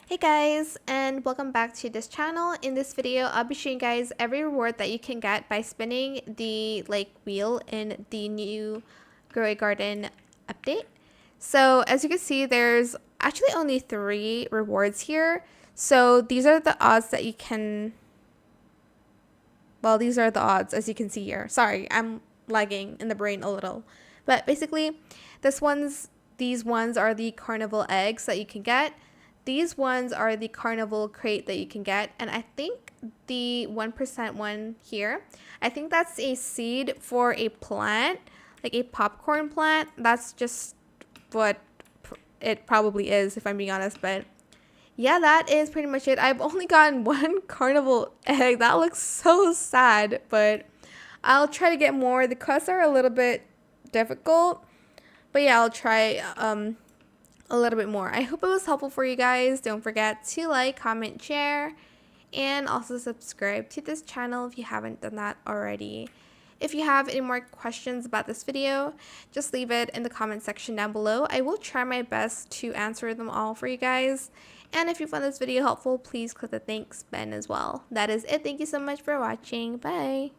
Hey guys, and welcome back to this channel. In this video, I'll be showing you guys every reward that you can get by spinning the wheel in the new Grow a Garden update. So as you can see, there's actually only 3 rewards here. So these are the odds that you can, well, these are the odds as you can see here. Sorry, I'm lagging in the brain a little. But basically, these ones are the Carnival eggs that you can get. These ones are the Carnival crate that you can get, and I think the 1% one here, I think that's a seed for a plant, like a popcorn plant. That's just what it probably is, if I'm being honest, but yeah, that is pretty much it. I've only gotten one Carnival egg. That looks so sad, but I'll try to get more. The quests are a little bit difficult, but yeah, I'll try a little bit more. I hope it was helpful for you guys. Don't forget to like, comment, share, and also subscribe to this channel if you haven't done that already. If you have any more questions about this video, just leave it in the comment section down below. I will try my best to answer them all for you guys. And if you found this video helpful, please click the thanks button as well. That is it. Thank you so much for watching. Bye.